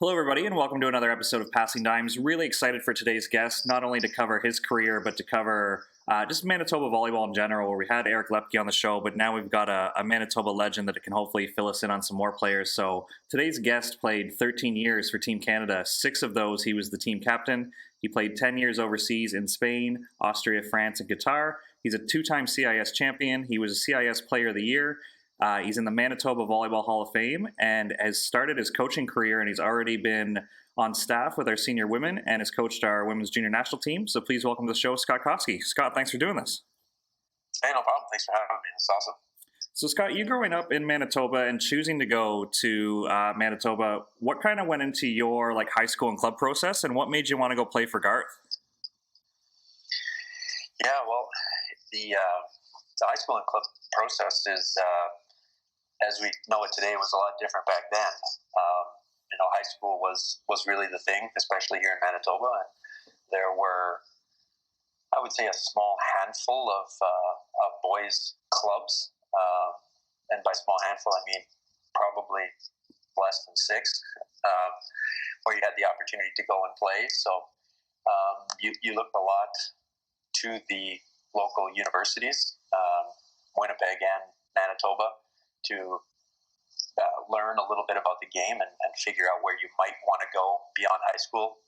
Hello, everybody, and welcome to another episode of Passing Dimes. Really excited for today's guest, not only to cover his career, but to cover just Manitoba volleyball in general, where we had Eric Lepke on the show, but now we've got a Manitoba legend that can hopefully fill us in on some more players. So today's guest played 13 years for Team Canada. 6 of those, he was the team captain. He played 10 years overseas in Spain, Austria, France, and Qatar. He's a 2-time CIS champion. He was a CIS Player of the Year. He's in the Manitoba Volleyball Hall of Fame and has started his coaching career, and he's already been on staff with our senior women and has coached our women's junior national team. So please welcome to the show, Scott Koskie. Scott, thanks for doing this. Hey, no problem. Thanks for having me. It's awesome. So, Scott, you growing up in Manitoba and choosing to go to Manitoba, what kind of went into your high school and club process, and what made you want to go play for Garth? Yeah, well, the high school and club process is, as we know it today, was a lot different back then. High school was really the thing, especially here in Manitoba. And there were, I would say, a small handful of boys' clubs. And by small handful, I mean probably less than 6, where you had the opportunity to go and play. So you looked a lot to the local universities, Winnipeg and Manitoba, to learn a little bit about the game and figure out where you might want to go beyond high school.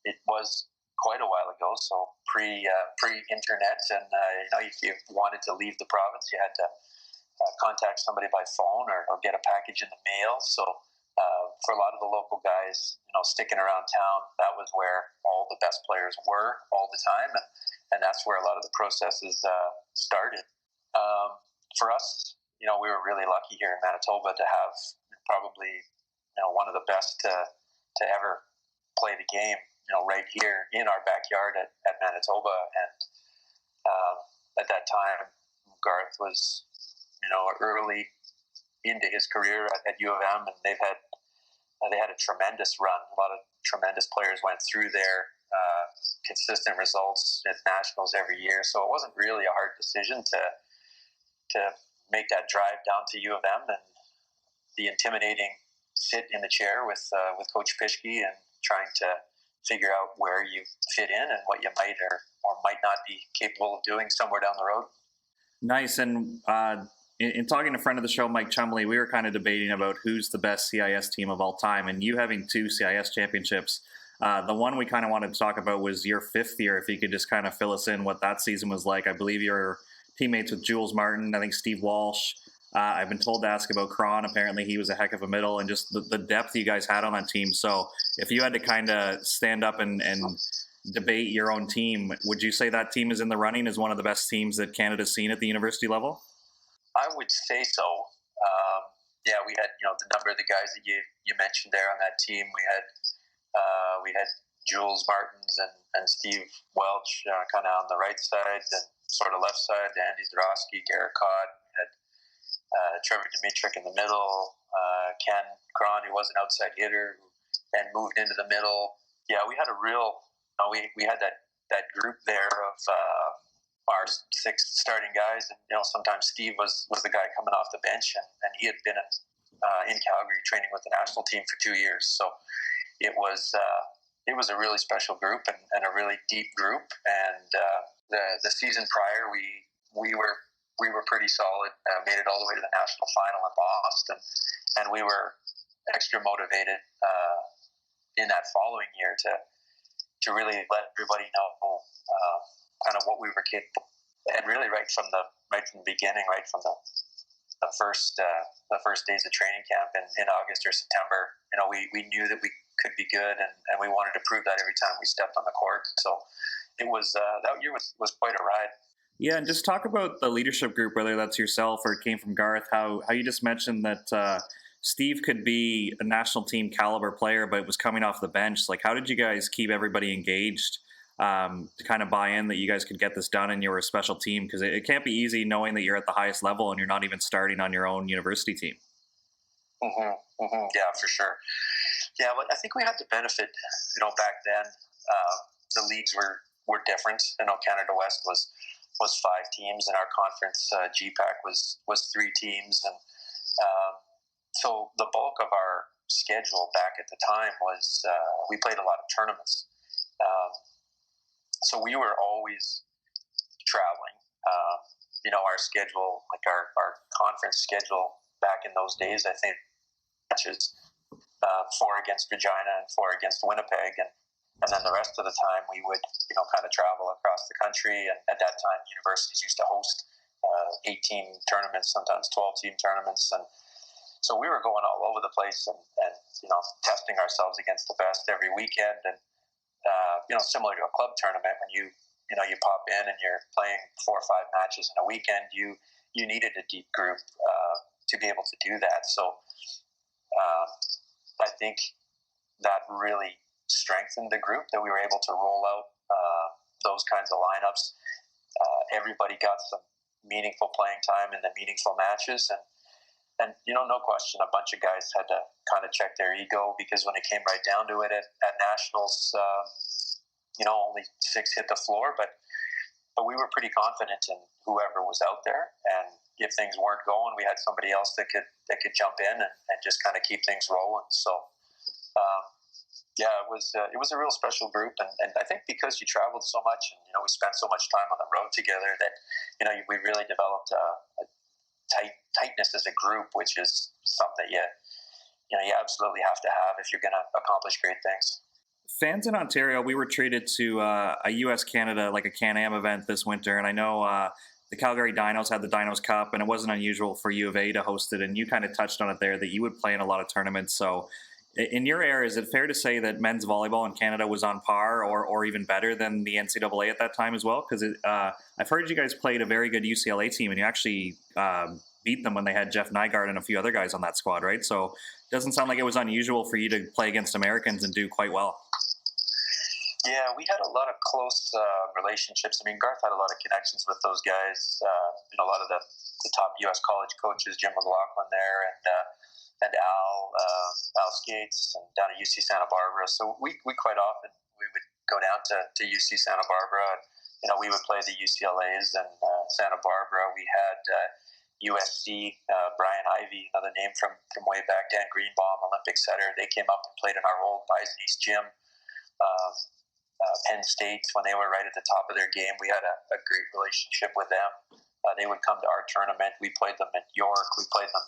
It was quite a while ago, so pre-internet, and if you wanted to leave the province, you had to contact somebody by phone or get a package in the mail. So for a lot of the local guys, sticking around town, that was where all the best players were all the time, and that's where a lot of the processes started. For us, we were really lucky here in Manitoba to have probably one of the best to ever play the game, right here in our backyard at Manitoba. And at that time, Garth was early into his career at U of M, and they had a tremendous run. A lot of tremendous players went through there, consistent results at nationals every year. So it wasn't really a hard decision to make that drive down to U of M, and the intimidating sit in the chair with Coach Pischke and trying to figure out where you fit in and what you might or might not be capable of doing somewhere down the road. Nice. And in talking to a friend of the show, Mike Chumley, we were kind of debating about who's the best CIS team of all time, and you having 2 CIS championships. The one we kind of wanted to talk about was your 5th year, if you could just kind of fill us in what that season was like. I believe you're teammates with Jules Martin, I think Steve Walsh. I've been told to ask about Cron. Apparently he was a heck of a middle, and just the depth you guys had on that team. So if you had to kind of stand up and debate your own team, would you say that team is in the running as one of the best teams that Canada's seen at the university level? I would say so. Yeah, we had the number of the guys that you mentioned there on that team. We had Jules Martins and Steve Welch kind of on the right side, and sort of left side, Andy Zdrowski, Garrett Codd, had Trevor Dimitrick in the middle, Ken Cron, who was an outside hitter, who then moved into the middle. Yeah, we had a real, we had that group there of our 6 starting guys, and sometimes Steve was the guy coming off the bench, and he had been in Calgary training with the national team for 2 years. So it was a really special group and a really deep group. And the season prior, we were pretty solid. Made it all the way to the national final in Boston, and we were extra motivated in that following year to really let everybody know kind of what we were capable. And really, right from the beginning, right from the first days of training camp in August or September, we knew that we could be good, and we wanted to prove that every time we stepped on the court. So it was that year was quite a ride. Yeah, and just talk about the leadership group, whether that's yourself or it came from Garth, how you just mentioned that Steve could be a national team caliber player, but was coming off the bench. How did you guys keep everybody engaged to kind of buy in that you guys could get this done and you were a special team? Because it can't be easy knowing that you're at the highest level and you're not even starting on your own university team. Yeah, for sure. Yeah, but I think we had the benefit, back then, the leagues were different. Canada West was 5 teams, and our conference, GPAC, was 3 teams. And so the bulk of our schedule back at the time was we played a lot of tournaments. So we were always traveling. Our schedule, like our conference schedule back in those days, I think matches 4 against Regina and 4 against Winnipeg, and then the rest of the time we would kind of travel across the country. And at that time, universities used to host 18 tournaments, sometimes 12 team tournaments, and so we were going all over the place and testing ourselves against the best every weekend. And similar to a club tournament, when you pop in and you're playing 4 or 5 matches in a weekend, you needed a deep group to be able to do that. So I think that really strengthened the group, that we were able to roll out those kinds of lineups. Everybody got some meaningful playing time in the meaningful matches, and no question, a bunch of guys had to kind of check their ego, because when it came right down to it at nationals, only 6 hit the floor, but we were pretty confident in whoever was out there, and if things weren't going, we had somebody else that could jump in and just kind of keep things rolling. So it was a real special group, and I think because you traveled so much and we spent so much time on the road together, that we really developed a tightness as a group, which is something that you absolutely have to have if you're going to accomplish great things. Fans in Ontario, we were treated to a US-Canada, like a Can-Am event this winter, and I know the Calgary Dinos had the Dinos Cup, and it wasn't unusual for U of A to host it, and you kind of touched on it there, that you would play in a lot of tournaments. So in your era, is it fair to say that men's volleyball in Canada was on par or even better than the NCAA at that time as well? Because I've heard you guys played a very good UCLA team, and you actually beat them when they had Jeff Nygaard and a few other guys on that squad, right? So it doesn't sound like it was unusual for you to play against Americans and do quite well. Yeah, we had a lot of close relationships. I mean, Garth had a lot of connections with those guys. A lot of the top U.S. college coaches, Jim McLaughlin there, and Al Skates, and down at UC Santa Barbara. So we quite often we would go down to UC Santa Barbara, and we would play the UCLAs in Santa Barbara. We had USC, Brian Ivey, another name from way back, Dan Greenbaum, Olympic setter. They came up and played in our old Bison East gym. Penn State, when they were right at the top of their game, we had a great relationship with them. They would come to our tournament. We played them at York. We played them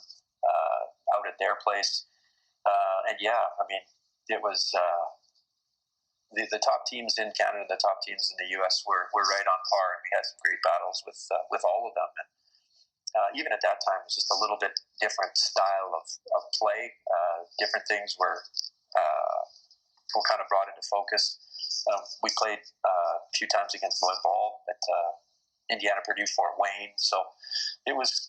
out at their place. It was the top teams in Canada, the top teams in the U.S. were right on par, and we had some great battles with all of them. And even at that time, it was just a little bit different style of play. Different things were kind of brought into focus. We played a few times against Lloyd Ball at Indiana, Purdue, Fort Wayne. So it was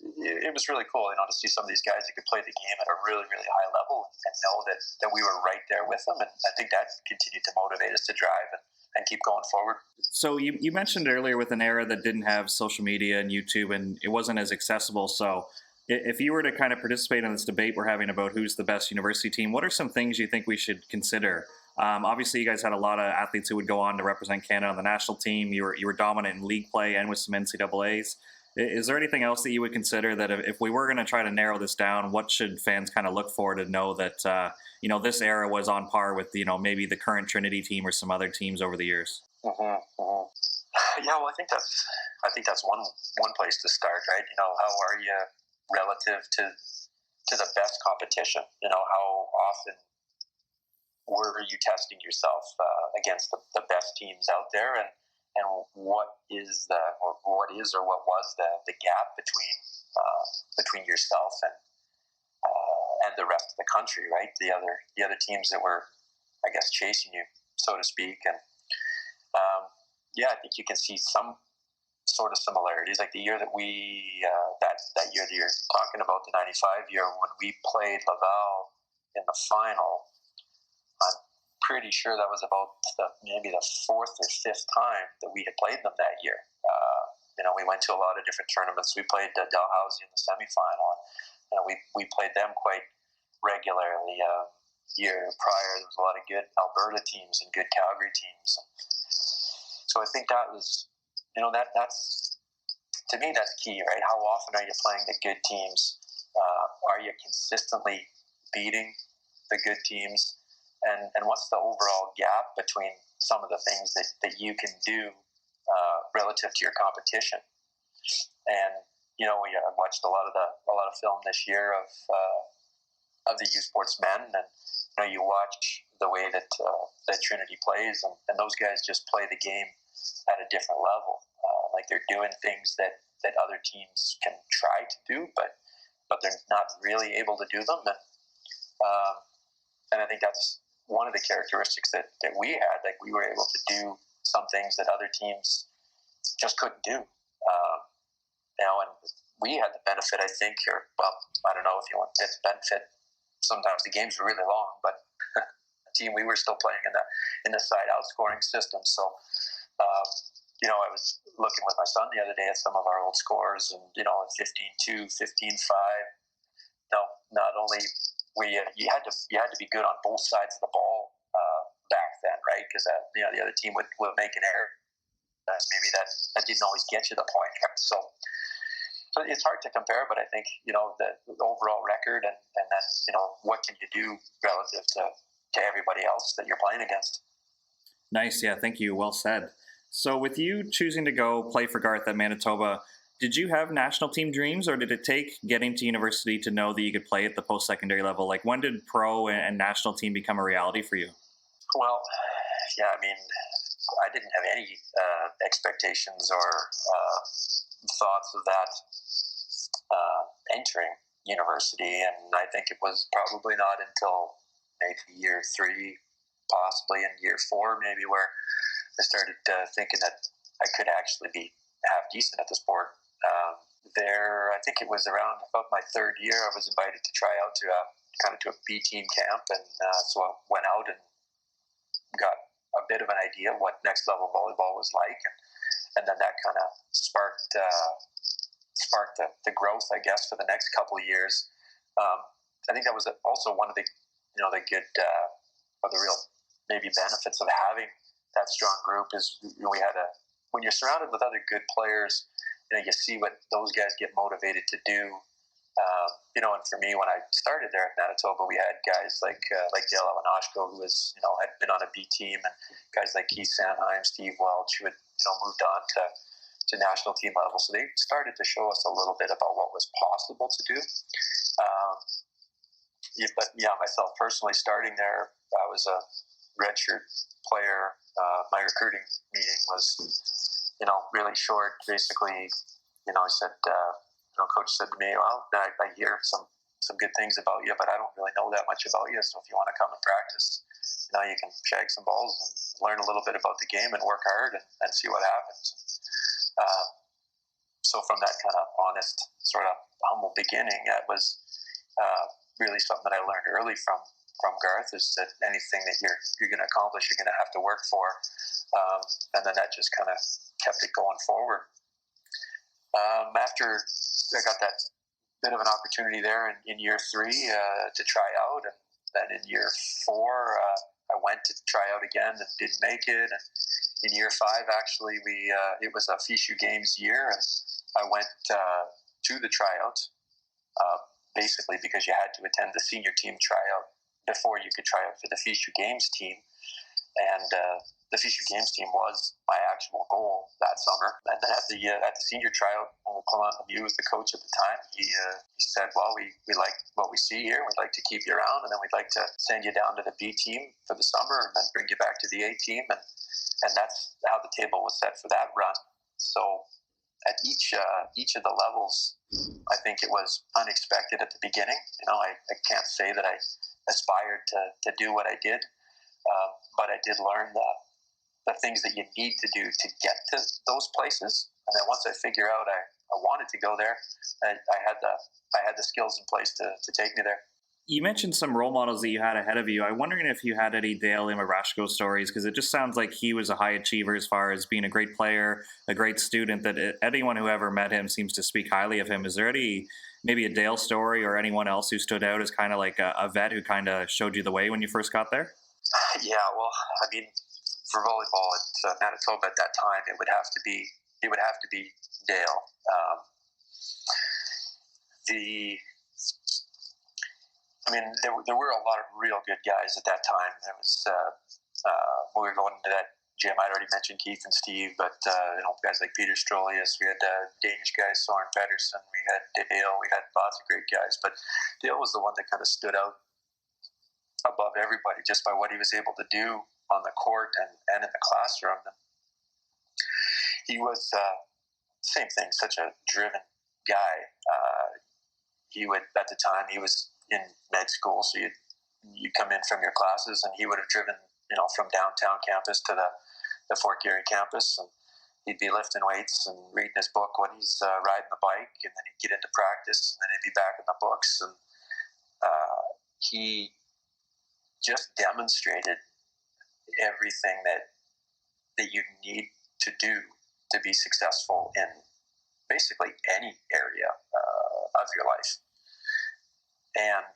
really cool, to see some of these guys that could play the game at a really, really high level and know that we were right there with them. And I think that continued to motivate us to drive and keep going forward. So you mentioned earlier, with an era that didn't have social media and YouTube, and it wasn't as accessible. So if you were to kind of participate in this debate we're having about who's the best university team, what are some things you think we should consider? Obviously, you guys had a lot of athletes who would go on to represent Canada on the national team. You were dominant in league play and with some NCAAs. Is there anything else that you would consider that if we were going to try to narrow this down, what should fans kind of look for to know that this era was on par with maybe the current Trinity team or some other teams over the years? Mm-hmm, mm-hmm. Yeah, well, I think that's one place to start, right? How are you relative to the best competition? How often were you testing yourself against the best teams out there, and what was the gap between yourself and the rest of the country, right? The other teams that were, I guess, chasing you, so to speak. And I think you can see some sort of similarities. Like the year that we that year that you're talking about, the '95 year, when we played Laval in the final. I'm pretty sure that was about maybe the 4th or 5th time that we had played them that year. We went to a lot of different tournaments. We played Dalhousie in the semifinal. We played them quite regularly. Year prior, there was a lot of good Alberta teams and good Calgary teams. So I think that was, that's, to me, that's key, right? How often are you playing the good teams? Are you consistently beating the good teams, and what's the overall gap between some of the things that you can do relative to your competition. And we watched a lot of film this year of the USports men, and you watch the way that Trinity plays, and those guys just play the game at a different level. Like they're doing things that other teams can try to do, but they're not really able to do them. And I think that's one of the characteristics that we had. Like we were able to do some things that other teams just couldn't do. And we had the benefit, I think, here. Well, I don't know if you want to get the benefit. Sometimes the games were really long, but the team, we were still playing in the side out scoring system. So, I was looking with my son the other day at some of our old scores, and 15-2, 15-5. Not only you had to be good on both sides of the ball back then, right? Because the other team would make an error. Maybe that didn't always get you the point. So it's hard to compare, but I think the overall record and then what can you do relative to everybody else that you're playing against. Nice, yeah, thank you. Well said. So with you choosing to go play for Garth at Manitoba, did you have national team dreams, or did it take getting to university to know that you could play at the post-secondary level? Like, when did pro and national team become a reality for you? Well, yeah, I mean, I didn't have any expectations or thoughts of that entering university, and I think it was probably not until maybe year 3, possibly in year 4, maybe, where I started thinking that I could actually be half decent at the sport. I think it was around about my 3rd year, I was invited to try out to a B team camp, and so I went out and got a bit of an idea of what next level volleyball was like, and then that kind of sparked the growth, I guess, for the next couple of years. I think that was also one of the the good or the real maybe benefits of having that strong group is when you're surrounded with other good players, you see what those guys get motivated to do. And for me, when I started there at Manitoba, we had guys like Dale Marasco, who was had been on a B team, and guys like Keith Sanheim, Steve Welch, who had moved on to national team level. So they started to show us a little bit about what was possible to do. But myself personally, starting there, I was a redshirt player. My recruiting meeting was, really short. Basically, he said, coach said to me, "Well, I hear some good things about you, but I don't really know that much about you. So if you want to come and practice, you can shag some balls and learn a little bit about the game and work hard and see what happens." So from that kind of honest, sort of humble beginning, that was really something that I learned early from Garth, is that anything that you're going to accomplish, you're going to have to work for, and then that just kind of kept it going forward. After I got that bit of an opportunity there in year 3 to try out, and then in year 4 I went to try out again and didn't make it. And in year 5, actually, it was a FISU Games year, and I went to the tryout basically because you had to attend the senior team tryout before you could try out for the FISU Games team. And the FISU Games team was my actual goal that summer. And then at the senior tryout, Clement Lemieux was the coach at the time. He said, "Well, we like what we see here. We'd like to keep you around, and then we'd like to send you down to the B team for the summer, and then bring you back to the A team." And that's how the table was set for that run. So at each of the levels, I think it was unexpected at the beginning. I can't say that I aspired to do what I did, but I did learn the things that you need to do to get to those places. And then once I figure out I wanted to go there, I had the skills in place to take me there. You mentioned some role models that you had ahead of you. I'm wondering if you had any Dale Marasco stories, because it just sounds like he was a high achiever as far as being a great player, a great student, that anyone who ever met him seems to speak highly of him. Is there maybe a Dale story or anyone else who stood out as kind of like a vet who kind of showed you the way when you first got there? Yeah, well, I mean, for volleyball at Manitoba at that time, it would have to be Dale. I mean, there were a lot of real good guys at that time. There was when we were going into that gym, I'd already mentioned Keith and Steve, but guys like Peter Strolius, we had Danish guys, Soren Pedersen, we had Dale, we had lots of great guys, but Dale was the one that kind of stood out above everybody just by what he was able to do on the court and in the classroom. And he was same thing, such a driven guy. He would, at the time, he was in med school, so you come in from your classes, and he would have driven, from downtown campus to the Fort Garry campus, and he'd be lifting weights and reading his book when he's riding the bike, and then he'd get into practice, and then he'd be back in the books, and he just demonstrated everything that you need to do to be successful in basically any area of your life. And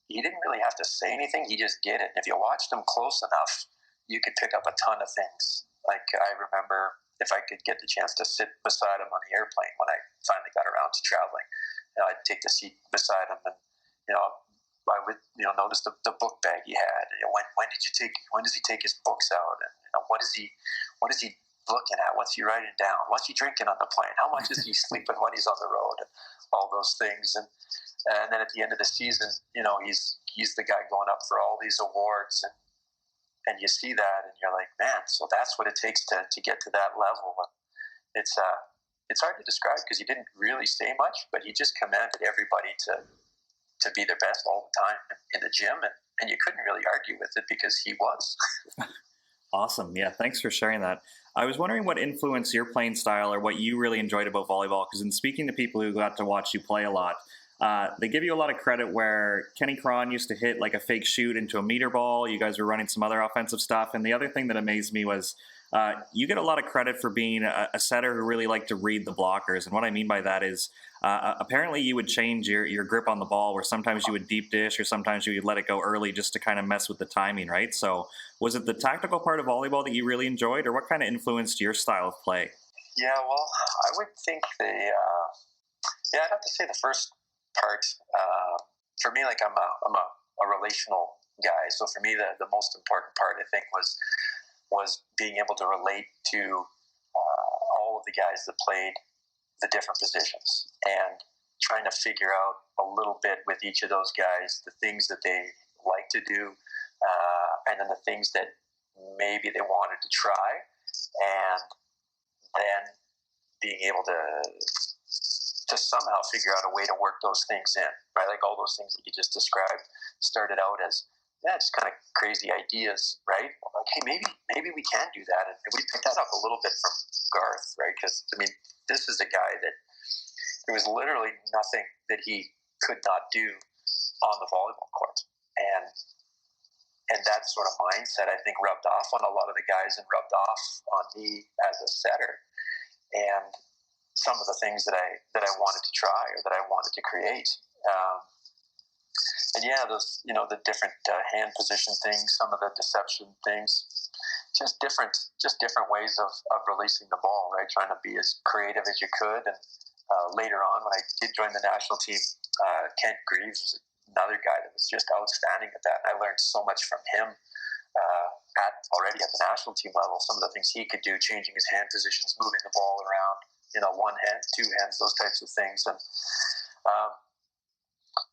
he didn't really have to say anything. He just did it. If you watched him close enough, you could pick up a ton of things. Like, I remember, if I could get the chance to sit beside him on the airplane when I finally got around to traveling, I'd take the seat beside him, and I would notice the book bag he had. When does he take his books out? And what is he looking at? What's he writing down? What's he drinking on the plane? How much is he sleeping when he's on the road? And all those things. And then at the end of the season, he's the guy going up for all these awards, and you see that, and you're like, man, so that's what it takes to get to that level. And it's hard to describe because he didn't really say much, but he just commanded everybody to be their best all the time in the gym, and you couldn't really argue with it because he was. Awesome. Yeah, thanks for sharing that. I was wondering what influenced your playing style or what you really enjoyed about volleyball, because in speaking to people who got to watch you play a lot, they give you a lot of credit where Kenny Cron used to hit like a fake shoot into a meter ball. You guys were running some other offensive stuff. And the other thing that amazed me was you get a lot of credit for being a setter who really liked to read the blockers. And what I mean by that is apparently you would change your grip on the ball, where sometimes you would deep dish or sometimes you would let it go early just to kind of mess with the timing, right? So was it the tactical part of volleyball that you really enjoyed, or what kind of influenced your style of play? Yeah, well, I would think I'd have to say the first part. For me, like I'm a relational guy, so for me the most important part, I think, was being able to relate to all of the guys that played the different positions and trying to figure out a little bit with each of those guys the things that they like to do, and then the things that maybe they wanted to try, and then being able to somehow figure out a way to work those things in, right? Like all those things that you just described started out as just kind of crazy ideas, right? Like, hey, maybe we can do that, and we picked that up a little bit from Garth, right? Because this is a guy that there was literally nothing that he could not do on the volleyball court, and that sort of mindset, I think, rubbed off on a lot of the guys and rubbed off on me as a setter, and some of the things that I wanted to try or that I wanted to create. And those, the different hand position things, some of the deception things, just different ways of releasing the ball, right? Trying to be as creative as you could. And later on, when I did join the national team, Kent Greaves was another guy that was just outstanding at that. And I learned so much from him already at the national team level. Some of the things he could do, changing his hand positions, moving the ball around, one hand, two hands, those types of things. And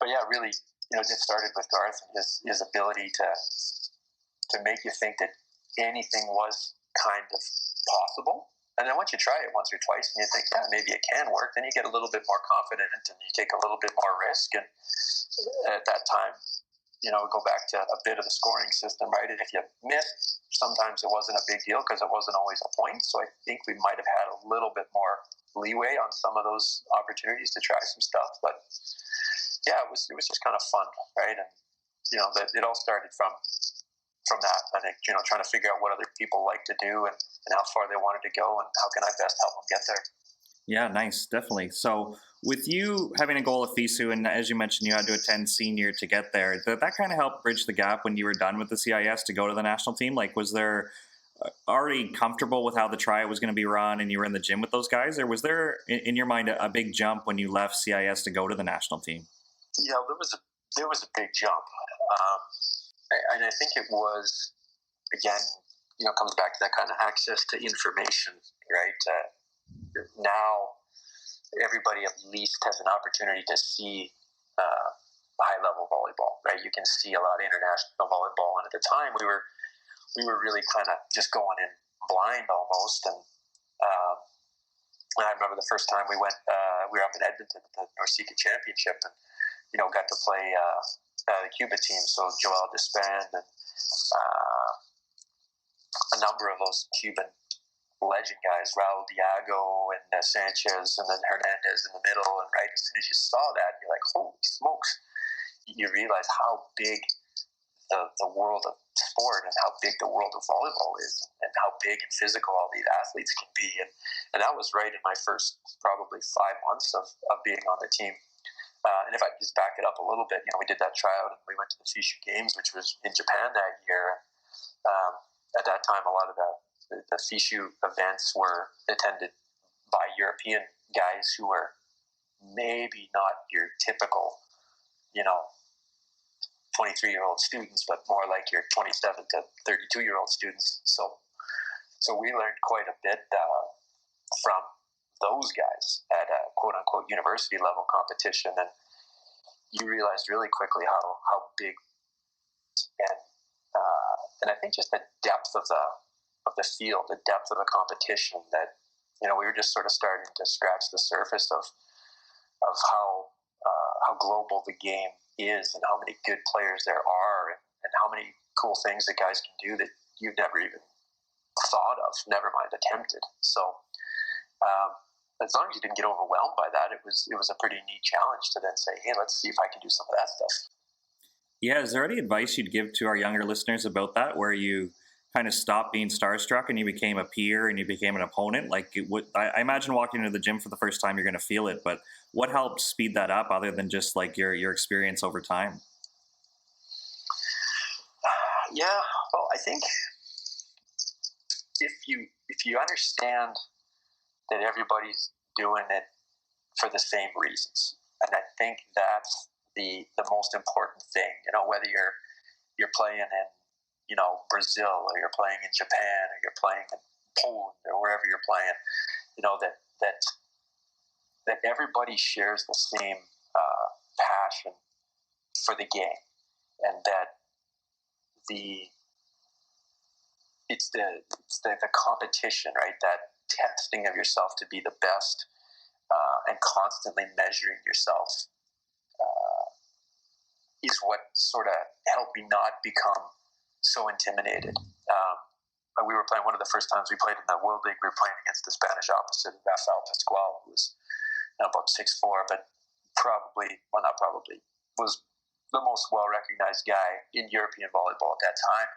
but yeah, really, it started with Garth and his ability to make you think that anything was kind of possible. And then once you try it once or twice and you think, yeah, maybe it can work, then you get a little bit more confident and you take a little bit more risk. And at that time, go back to a bit of the scoring system, right? And if you missed, sometimes it wasn't a big deal because it wasn't always a point. So I think we might have had a little bit more leeway on some of those opportunities to try some stuff. But yeah, it was just kind of fun, right? And it all started from that. I think trying to figure out what other people like to do and how far they wanted to go and how can I best help them get there. Yeah, nice, definitely. So with you having a goal of FISU, and as you mentioned, you had to attend senior to get there, that kind of helped bridge the gap when you were done with the CIS to go to the national team? Like, was there already comfortable with how the tryout was going to be run and you were in the gym with those guys? Or was there, in your mind, a big jump when you left CIS to go to the national team? Yeah, there was there was a big jump. And I think it was, again, comes back to that kind of access to information, right? Now, everybody at least has an opportunity to see high-level volleyball, right? You can see a lot of international volleyball, and at the time, we were really kind of just going in blind almost. And I remember the first time we went, we were up in Edmonton at the Norseca Championship, and got to play the Cuba team. So Joel Despand and a number of those Cuban legend guys, Raul Diago and Sanchez, and then Hernandez in the middle. And right as soon as you saw that, you're like, holy smokes! You realize how big the world of sport and how big the world of volleyball is, and how big and physical all these athletes can be. And that was right in my first probably 5 months of being on the team. And if I just back it up a little bit, we did that tryout and we went to the Fishu Games, which was in Japan that year. At that time, a lot of the Fishu events were attended by European guys who were maybe not your typical, 23-year-old students, but more like your 27 to 32-year-old students. So we learned quite a bit from those guys at a quote-unquote university level competition, and you realized really quickly how big and I think just the depth of the field, the depth of the competition, that we were just sort of starting to scratch the surface of how global the game is, and how many good players there are, and how many cool things that guys can do that you've never even thought of, never mind attempted. So as long as you didn't get overwhelmed by that, it was a pretty neat challenge to then say, hey, let's see if I can do some of that stuff. Yeah, is there any advice you'd give to our younger listeners about that, where you kind of stopped being starstruck and you became a peer and you became an opponent? Like, I imagine walking into the gym for the first time, you're going to feel it, but what helped speed that up other than just like your experience over time? Yeah, well, I think if you understand that everybody's doing it for the same reasons, and I think that's the most important thing. Whether you're playing in Brazil, or you're playing in Japan, or you're playing in Poland, or wherever you're playing, that everybody shares the same passion for the game, and that it's the competition, right? That testing of yourself to be the best, and constantly measuring yourself is what sort of helped me not become so intimidated. We were playing, one of the first times we played in the World League, we were playing against the Spanish opposite, Rafael Pascual, who was about 6'4", but was the most well-recognized guy in European volleyball at that time.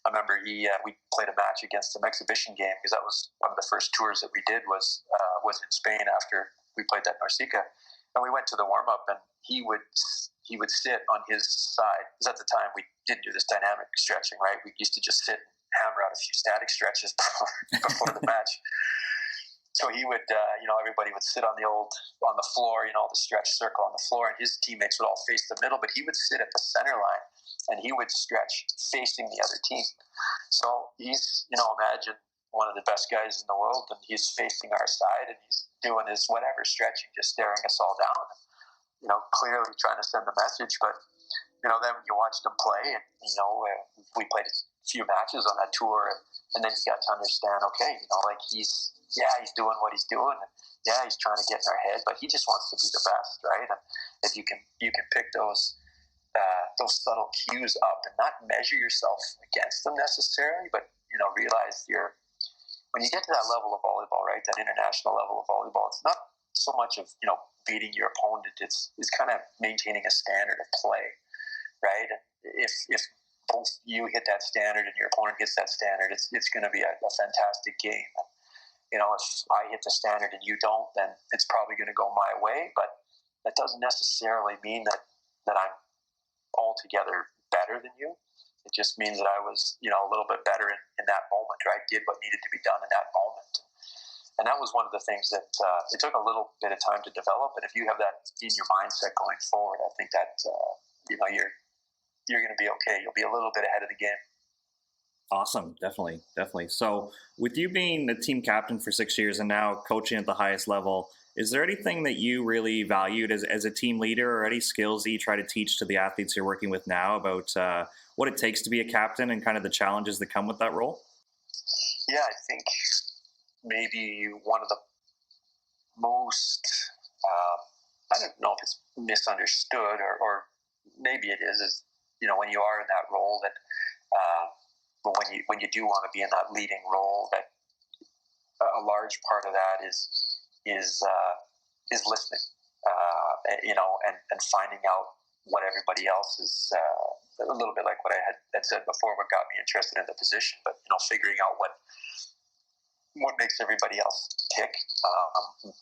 I remember we played a match against him, exhibition game, because that was one of the first tours that we did was in Spain after we played that Norseca. And we went to the warm-up, and he would sit on his side, because at the time we didn't do this dynamic stretching, right? We used to just sit and hammer out a few static stretches before the match. So he would, everybody would sit on the floor, the stretch circle on the floor, and his teammates would all face the middle, but he would sit at the center line, and he would stretch facing the other team. So he's, imagine one of the best guys in the world, and he's facing our side, and he's doing his whatever stretching, just staring us all down, clearly trying to send the message. But then when you watched him play, and we played a few matches on that tour, and then you got to understand, okay, he's doing what he's doing, and he's trying to get in our head, but he just wants to be the best, right? And if you can pick those subtle cues up and not measure yourself against them necessarily, but realize when you get to that level of volleyball, right, that international level of volleyball, it's not so much of beating your opponent, it's kind of maintaining a standard of play, right? If both you hit that standard and your opponent hits that standard, it's going to be a fantastic game. If I hit the standard and you don't, then it's probably going to go my way, but that doesn't necessarily mean that I'm altogether better than you. It just means that I was, a little bit better in that moment, right? Did what needed to be done in that moment. And that was one of the things that it took a little bit of time to develop. But if you have that in your mindset going forward, I think that you're going to be okay. You'll be a little bit ahead of the game. Awesome. Definitely. Definitely. So with you being the team captain for 6 years and now coaching at the highest level, is there anything that you really valued as a team leader, or any skills that you try to teach to the athletes you're working with now about what it takes to be a captain and kind of the challenges that come with that role? Yeah, I think maybe one of the most, I don't know if it's misunderstood or maybe it is, when you are in that role that, but when you do want to be in that leading role, that a large part of that is listening, and finding out what everybody else is, a little bit like what I had said before, what got me interested in the position, but, figuring out what makes everybody else tick,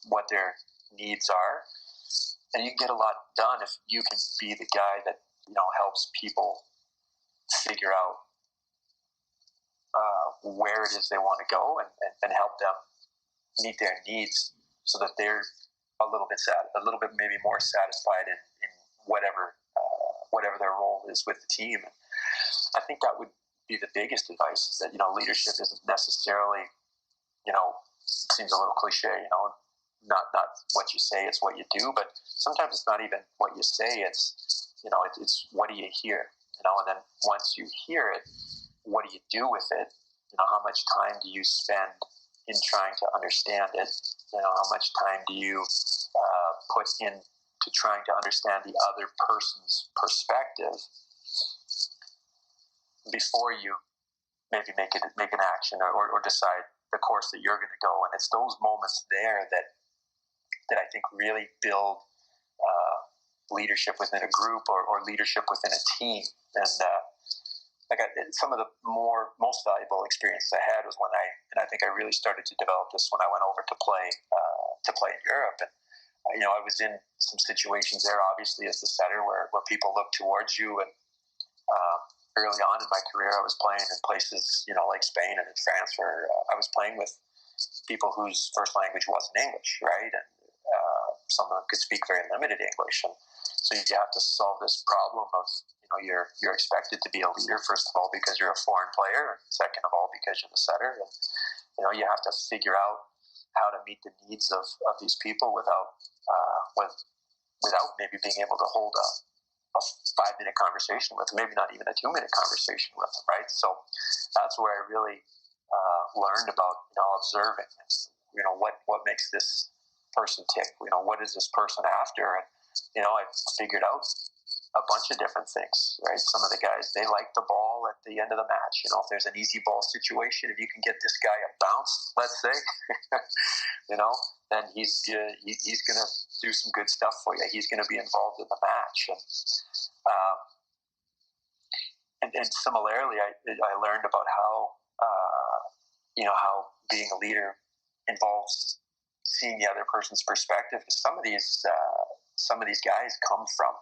what their needs are. And you can get a lot done if you can be the guy that, helps people figure out where it is they want to go and help them meet their needs so that they're a little bit maybe more satisfied in whatever their role is with the team. And I think that would be the biggest advice, is that, leadership isn't necessarily, seems a little cliche, not what you say, it's what you do. But sometimes it's not even what you say, it's what do you hear, and then once you hear it, what do you do with it? How much time do you spend in trying to understand it? How much time do you put into trying to understand the other person's perspective before you maybe make an action or decide the course that you're going to go? And it's those moments there that I think really build leadership within a group or leadership within a team. And some of the most valuable experiences I had was and I think I really started to develop this when I went over to play in Europe. And I was in some situations there, obviously as the setter, where people look towards you. And early on in my career, I was playing in places like Spain and in France, where I was playing with people whose first language wasn't English, right? And some of them could speak very limited English, and so you have to solve this problem of you're expected to be a leader, first of all because you're a foreign player, and second of all because you're the setter, and you have to figure out how to meet the needs of these people without maybe being able to hold a 5-minute conversation with them, maybe not even a 2-minute conversation with them, right? So that's where I really learned about observing, what makes this person tick, what is this person after, and I figured out a bunch of different things, right? Some of the guys, they like the ball at the end of the match. If there's an easy ball situation, if you can get this guy a bounce, let's say, then he's going to do some good stuff for you. He's going to be involved in the match. And similarly, I learned about how being a leader involves seeing the other person's perspective. Some of these guys come from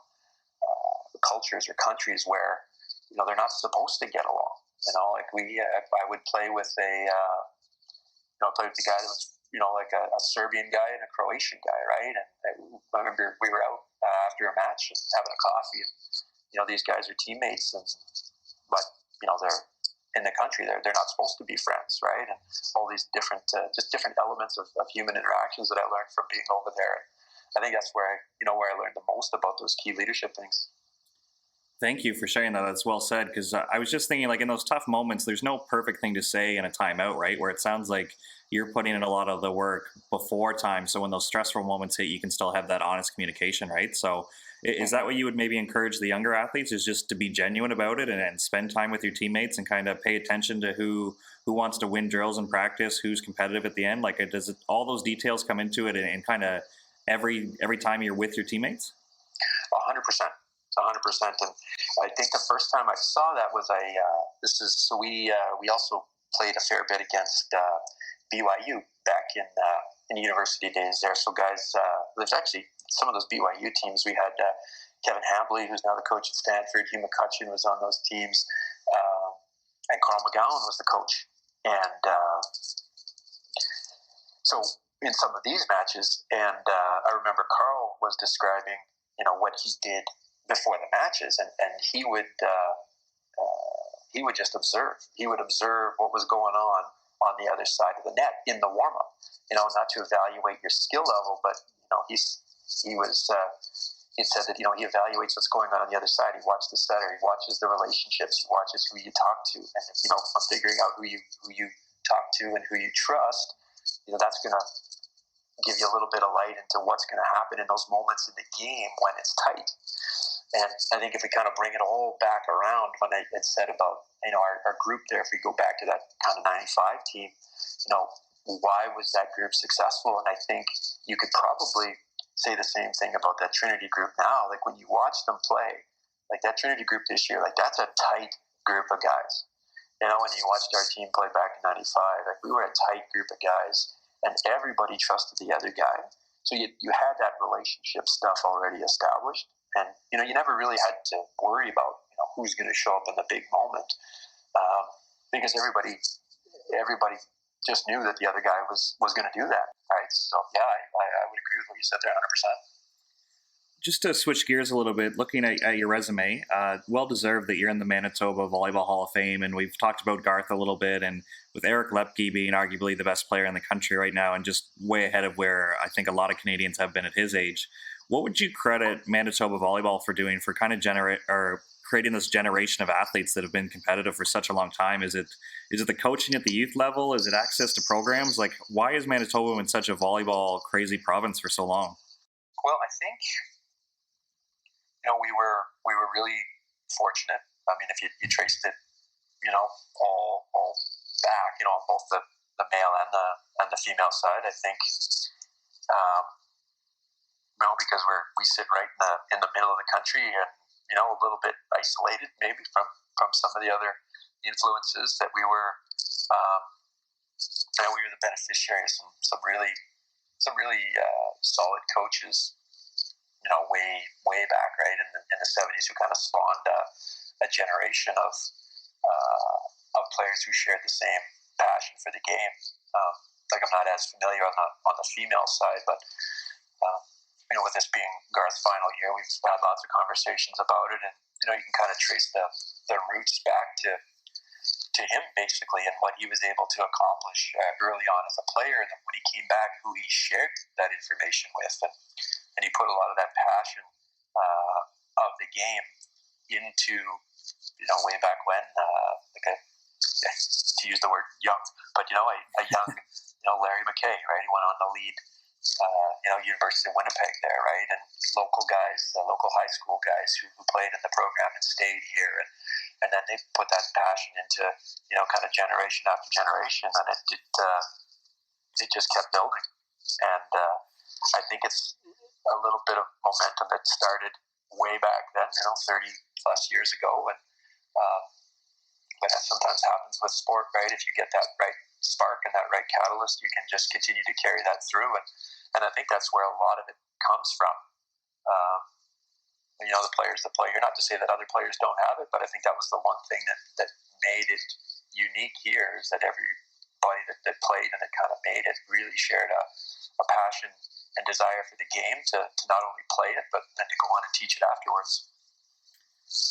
cultures or countries where they're not supposed to get along. Like I would play with a guy that was like a Serbian guy and a Croatian guy, right? And I remember we were out after a match and having a coffee, and these guys are teammates, but they're in the country, they're not supposed to be friends, right? And all these different elements of human interactions that I learned from being over there. I think that's where I learned the most about those key leadership things. Thank you for sharing that. That's well said, because I was just thinking, like, in those tough moments, there's no perfect thing to say in a timeout, right? Where it sounds like you're putting in a lot of the work before time, so when those stressful moments hit, you can still have that honest communication, right? So is that what you would maybe encourage the younger athletes, is just to be genuine about it and spend time with your teammates and kind of pay attention to who wants to win drills in practice, who's competitive at the end? Like, does all those details come into it and kind of every time you're with your teammates? 100%. 100%. And I think the first time I saw that was we also played a fair bit against BYU back in university days there. So guys, there's actually some of those BYU teams. We had Kevin Hambley, who's now the coach at Stanford. Hugh McCutcheon was on those teams, and Carl McGowan was the coach. And so in some of these matches, and I remember Carl was describing, what he did before the matches, and he would just observe. He would observe what was going on the other side of the net in the warm up. Not to evaluate your skill level, but he said that he evaluates what's going on the other side. He watches the setter, he watches the relationships, he watches who you talk to, and from figuring out who you talk to and who you trust, that's going to give you a little bit of light into what's going to happen in those moments in the game when it's tight. And I think if we kind of bring it all back around, when I had said about our group there, if we go back to that kind of 95 team, why was that group successful? And I think you could probably say the same thing about that Trinity group now. Like when you watch them play, like that Trinity group this year, like that's a tight group of guys. When you watched our team play back in 95, like we were a tight group of guys and everybody trusted the other guy. So you had that relationship stuff already established. And, you never really had to worry about, who's going to show up in the big moment. Because everybody just knew that the other guy was going to do that. Right. So, yeah, I would agree with what you said there 100%. Just to switch gears a little bit, looking at your resume, well-deserved that you're in the Manitoba Volleyball Hall of Fame, and we've talked about Garth a little bit, and with Eric Lepke being arguably the best player in the country right now and just way ahead of where I think a lot of Canadians have been at his age, what would you credit Manitoba Volleyball for doing for kind of creating this generation of athletes that have been competitive for such a long time? Is it the coaching at the youth level? Is it access to programs? Like, why is Manitoba in such a volleyball crazy province for so long? Well, I think we were really fortunate. I mean, if you traced it, all back, on both the male and the female side, I think, because we sit right in the middle of the country and a little bit isolated maybe from some of the other influences that we were. We were the beneficiaries of some really solid coaches. Way back, right in the 70s, who kind of spawned a generation of players who shared the same passion for the game. Like I'm not as familiar on the female side, but with this being Garth's final year, we've had lots of conversations about it, and you can kind of trace the roots back to him basically, and what he was able to accomplish early on as a player, and then when he came back, who he shared that information with, and he put a lot of that passion of the game into way back when, to use the word young, but a young Larry McKay, right? He went on to lead University of Winnipeg there, right? And local guys, local high school guys who played in the program and stayed here, and then they put that passion into kind of generation after generation, and it just kept building. And I think it's a little bit of momentum that started way back then, 30 plus years ago, and but that sometimes happens with sport, right? If you get that right spark and that right catalyst, you can just continue to carry that through, and I think that's where a lot of it comes from. The players that play here, not to say that other players don't have it, but I think that was the one thing that made it unique here, is that everybody that played and that kind of made it really shared a passion and desire for the game to not only play it, but then to go on and teach it afterwards.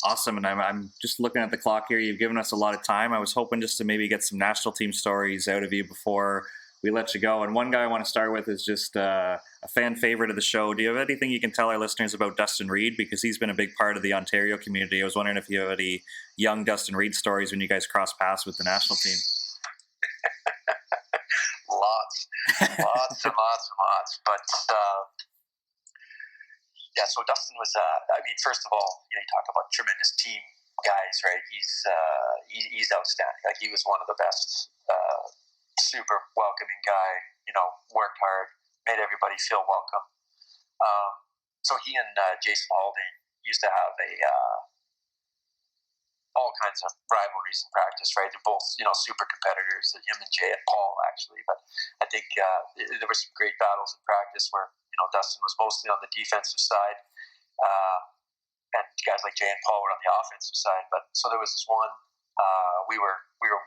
Awesome. And I'm just looking at the clock here. You've given us a lot of time. I was hoping just to maybe get some national team stories out of you before we let you go. And one guy I want to start with is just a fan favorite of the show. Do you have anything you can tell our listeners about Dustin Reed? Because he's been a big part of the Ontario community. I was wondering if you have any young Dustin Reed stories when you guys cross paths with the national team. Lots and lots and lots. But yeah, so Dustin was, first of all, you talk about tremendous team guys, right? He's outstanding. Like, he was one of the best, super welcoming guy, worked hard, made everybody feel welcome. So he and Jason Haldane used to have all kinds of rivalries in practice, right? They're both, super competitors, him and Jay and Paul, actually. But I think there were some great battles in practice where, Dustin was mostly on the defensive side, and guys like Jay and Paul were on the offensive side. But so there was this one, we were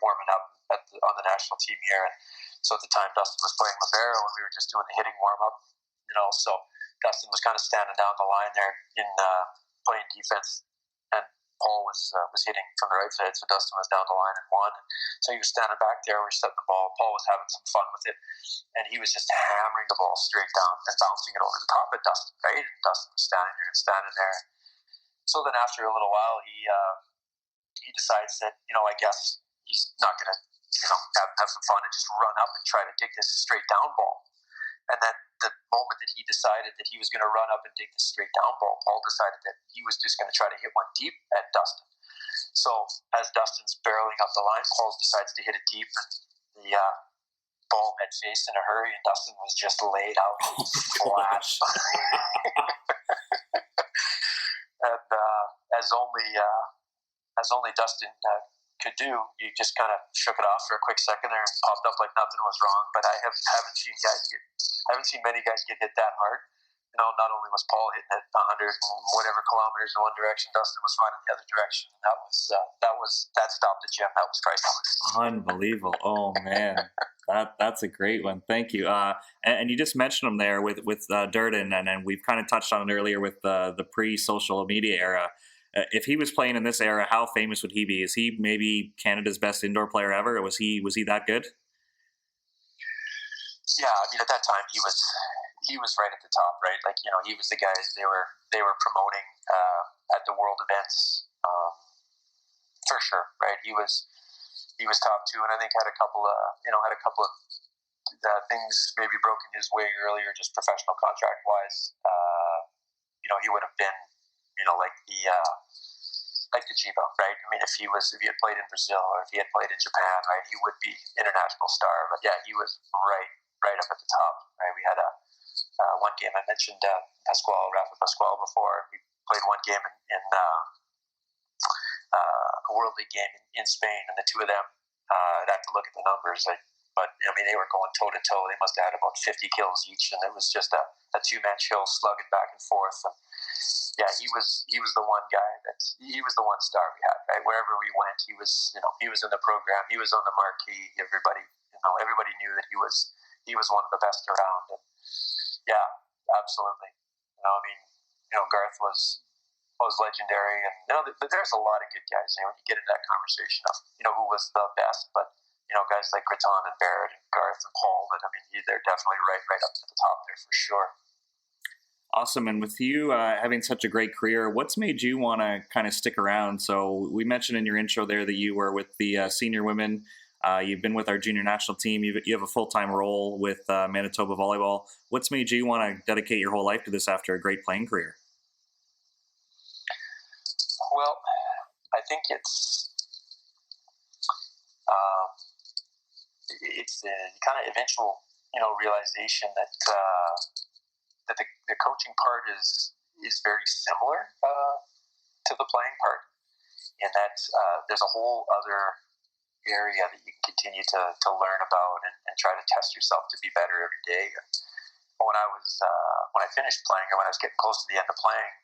warming up on the national team here, and so at the time Dustin was playing libero, and we were just doing the hitting warm up, so Dustin was kind of standing down the line there playing defense, and Paul was hitting from the right side, so Dustin was down the line and won. So he was standing back there, we were setting the ball. Paul was having some fun with it, and he was just hammering the ball straight down and bouncing it over the top of Dustin, right? And Dustin was standing there. So then after a little while, he decides that, I guess he's not going to, have some fun and just run up and try to dig this straight down ball. And then the moment that he decided that he was going to run up and dig the straight down ball, Paul decided that he was just going to try to hit one deep at Dustin. So as Dustin's barreling up the line, Paul decides to hit it deep, and the ball met face in a hurry, and Dustin was just laid out flat. And as only Dustin could do, you just kind of shook it off for a quick second there and popped up like nothing was wrong. But I haven't seen many guys get hit that hard. Not only was Paul hitting it 100 and whatever kilometers in one direction, Dustin was running the other direction. And that stopped the gym. That was priceless. Unbelievable! Oh man, that's a great one. Thank you. And you just mentioned him there with Durden, and we've kind of touched on it earlier with the pre-social media era. If he was playing in this era, how famous would he be? Is he maybe Canada's best indoor player ever? Was he that good? Yeah, at that time he was right at the top, right? Like, he was the guy they were promoting at the world events, for sure, right? He was top two, and I think had a couple of things maybe broken his way earlier, just professional contract wise. He would have been, like the Chiba, right? If he had played in Brazil or if he had played in Japan, right, he would be international star. But yeah, he was right up at the top, right? We had one game, I mentioned Rafa Pascual before. We played one game in a World League game in Spain, and the two of them, I'd have to look at the numbers, but they were going toe to toe. They must have had about 50 kills each, and it was just a two-man show slugging back and forth. And yeah, he was the one guy he was the one star we had, right? Wherever we went, he was in the program, he was on the marquee. Everybody knew that he was one of the best around. And yeah, absolutely. Garth was legendary, and there's a lot of good guys. When you get into that conversation of who was the best, but guys like Graton and Barrett and Garth and Paul, but they're definitely right up to the top there for sure. Awesome. And with you having such a great career, what's made you want to kind of stick around? So we mentioned in your intro there that you were with the senior women. You've been with our junior national team. You have a full-time role with Manitoba Volleyball. What's made you want to dedicate your whole life to this after a great playing career? Well, I think it's the kind of eventual, realization that the coaching part is very similar to the playing part, in that there's a whole other area that you can continue to learn about and try to test yourself to be better every day. And when I finished playing, or when I was getting close to the end of playing,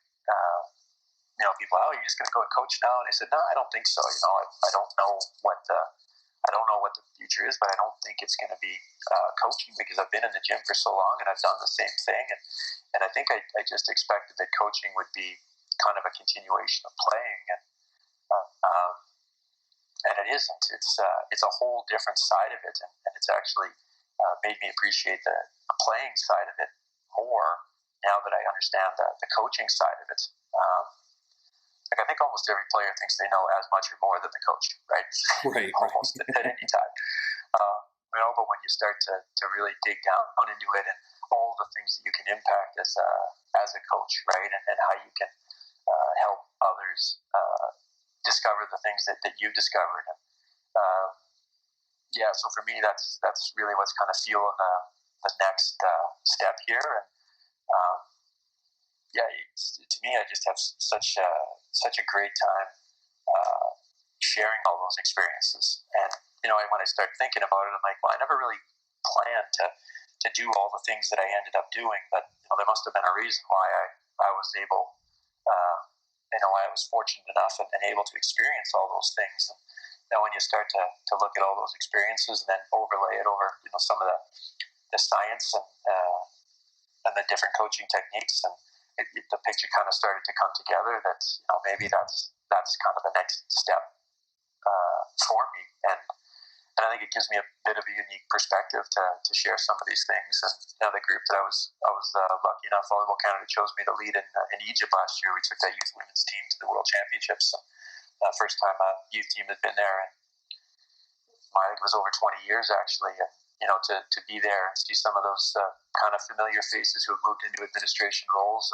people, you're just going to go and coach now? And I said, no, I don't think so. I don't know what the future is, but I don't think it's going to be coaching, because I've been in the gym for so long and I've done the same thing. And I think I just expected that coaching would be kind of a continuation of playing. And it isn't. It's a whole different side of it, and it's actually made me appreciate the playing side of it more now that I understand the coaching side of it. I think almost every player thinks they know as much or more than the coach, right? Right. Almost at any time. But when you start to really dig down into it, and all the things that you can impact as a coach, right, and how you can help others discover the things that you've discovered. And, so for me, that's really what's kind of fueling the next step here. And to me, I just have such a great time sharing all those experiences. And when I start thinking about it, I'm like, well, I never really planned to do all the things that I ended up doing, but there must have been a reason why I was able. I was fortunate enough and able to experience all those things. And now when you start to look at all those experiences and then overlay it over, some of the science and the different coaching techniques and the picture kind of started to come together that, maybe that's kind of the next step for me. And I think it gives me a bit of a unique perspective to share some of these things. And the group that I was lucky enough, Volleyball Canada chose me to lead in Egypt last year. We took that youth women's team to the World Championships. First time a youth team had been there, and I think it was over 20 years actually. And, to be there and see some of those kind of familiar faces who have moved into administration roles,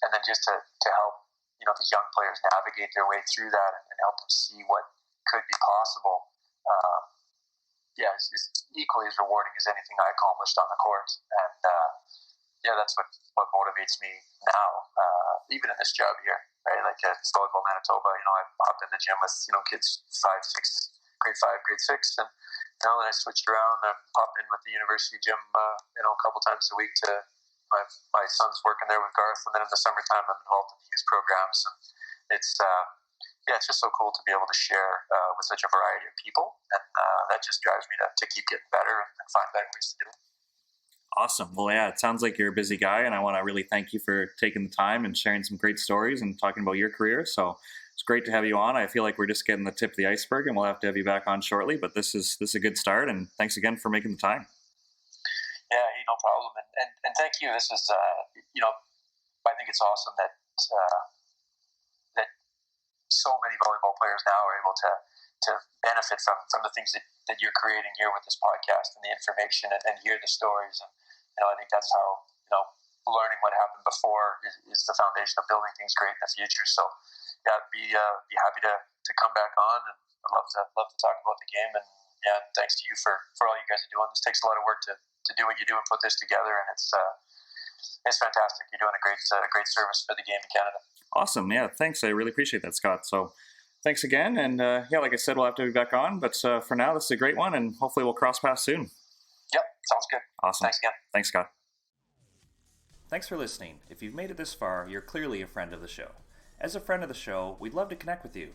and then just to help these young players navigate their way through that and help them see what could be possible. It's equally as rewarding as anything I accomplished on the court. And that's what motivates me now, even in this job here, right? Like at Volleyball Manitoba, I hop in the gym with kids 5, 6, grade 5, grade 6, and then I switched around. I pop in with the university gym, a couple times a week to my son's working there with Garth, and then in the summertime I'm involved in the youth programs. And it's just so cool to be able to share with such a variety of people, and that just drives me to keep getting better and find better ways to do it. Awesome. Well, yeah, it sounds like you're a busy guy, and I want to really thank you for taking the time and sharing some great stories and talking about your career. So it's great to have you on. I feel like we're just getting the tip of the iceberg, and we'll have to have you back on shortly, but this is a good start, and thanks again for making the time. Yeah, no problem. And thank you. This is, I think it's awesome that so many volleyball players now are able to benefit from the things that you're creating here with this podcast and the information and hear the stories. And, I think that's how, learning what happened before is the foundation of building things great in the future. So, yeah, be happy to come back on, and I'd love to talk about the game. And yeah, thanks to you for all you guys are doing. This takes a lot of work to do what you do and put this together, and it's fantastic. You're doing a great service for the game in Canada. Awesome. Yeah, thanks. I really appreciate that, Scott. So thanks again. And like I said, we'll have to be back on. But for now, this is a great one, and hopefully we'll cross paths soon. Yep, sounds good. Awesome. Thanks again. Thanks, Scott. Thanks for listening. If you've made it this far, you're clearly a friend of the show. As a friend of the show, we'd love to connect with you.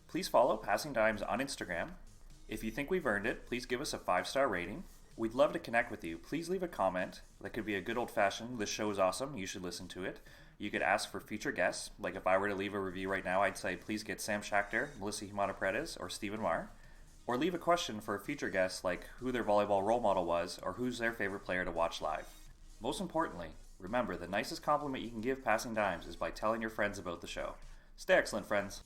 Please follow Passing Dimes on Instagram. If you think we've earned it, please give us a 5-star rating. We'd love to connect with you. Please leave a comment. That could be a good old-fashioned, this show is awesome, you should listen to it. You could ask for future guests. Like if I were to leave a review right now, I'd say please get Sam Schachter, Melissa Himano-Paredes, or Stephen Marr. Or leave a question for a future guest, like who their volleyball role model was, or who's their favorite player to watch live. Most importantly, remember, the nicest compliment you can give Passing Dimes is by telling your friends about the show. Stay excellent, friends.